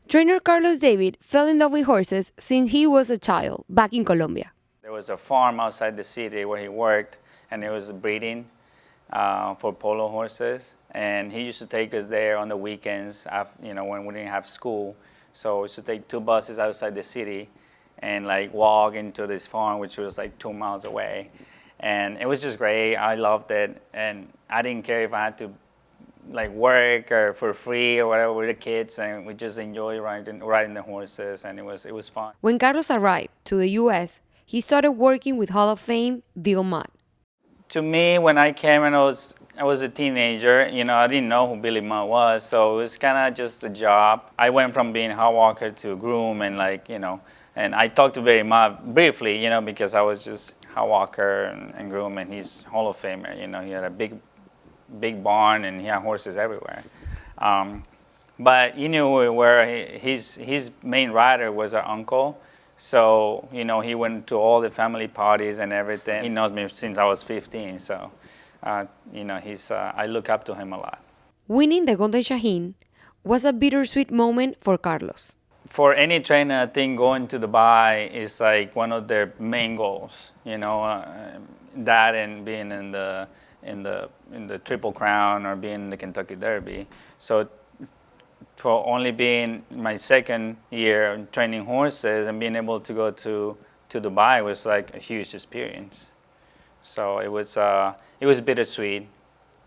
Trainer Carlos David fell in love with horses since he was a child back in Colombia. There was a farm outside the city where he worked, and it was breeding for polo horses. And he used to take us there on the weekends, when we didn't have school. So we used to take two buses outside the city and like walk into this farm, which was like 2 miles away. And it was just great. I loved it, and I didn't care if I had to like work or for free or whatever with the kids, and we just enjoyed riding the horses, and it was fun. When Carlos arrived to the US, he started working with Hall of Fame Bill Mott. To me, when I came and I was a teenager, I didn't know who Billy Mudd was, so it was kind of just a job. I went from being hot walker to groom, and and I talked to Billy Mudd briefly, because I was just hot walker and groom, and he's Hall of Famer. He had a big barn, and he had horses everywhere. But you knew where his main rider was our uncle. So, he went to all the family parties and everything. He knows me since I was 15, so, I look up to him a lot. Winning the Golden Shaheen was a bittersweet moment for Carlos. For any trainer, I think going to Dubai is like one of their main goals. That and being in the Triple Crown or being in the Kentucky Derby. So for only being my second year training horses and being able to go to Dubai was like a huge experience. So it was bittersweet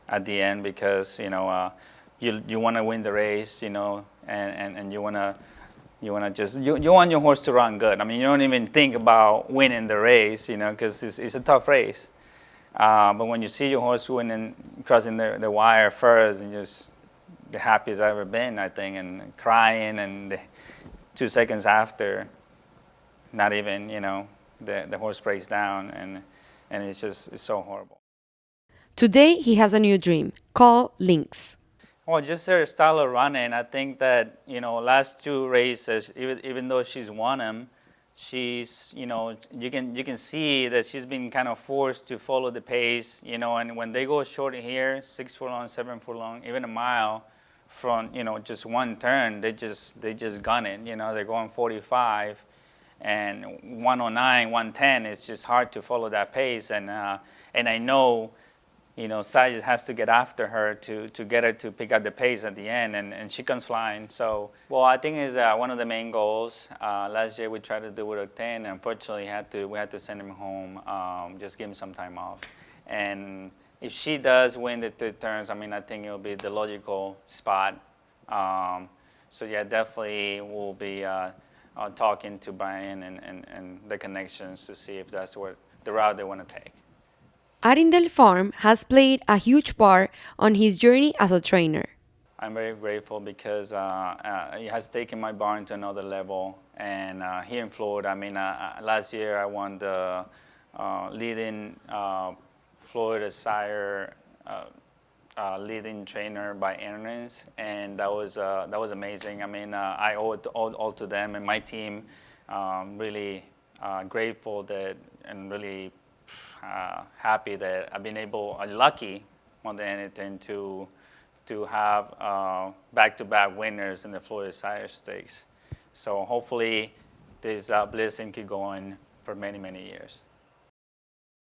at the end because you want to win the race, and you want your horse to run good. I mean, you don't even think about winning the race, because it's a tough race. But when you see your horse winning, crossing the wire first, and just the happiest I've ever been, I think, and crying, and 2 seconds after, not even, the horse breaks down, and it's so horrible. Today, he has a new dream called Lynx. Well, just her style of running, I think that, last 2 races, even though she's won them, she's, you can see that she's been kind of forced to follow the pace, and when they go short here, 6 furlong, 7 furlong, even a mile, from just one turn, they just gun it. They're going 45, and 109, 110. It's just hard to follow that pace, and I know, Sai just has to get after her to get her to pick up the pace at the end, and she comes flying. So, well, I think is one of the main goals. Last year we tried to do it at 10. Unfortunately, we had to send him home, just give him some time off, and if she does win the 3 turns, I mean, I think it'll be the logical spot. So yeah, definitely we'll be talking to Brian and the connections to see if that's the route they want to take. Arendelle Farm has played a huge part on his journey as a trainer. I'm very grateful because it has taken my barn to another level. And here in Florida, I mean, last year I won the leading Florida Sire leading trainer by earnings, and that was amazing. I mean, I owe it all to them and my team. Really grateful that and really happy that I've been lucky more than anything to have back-to-back winners in the Florida Sire Stakes. So hopefully this blessing keep going for many years.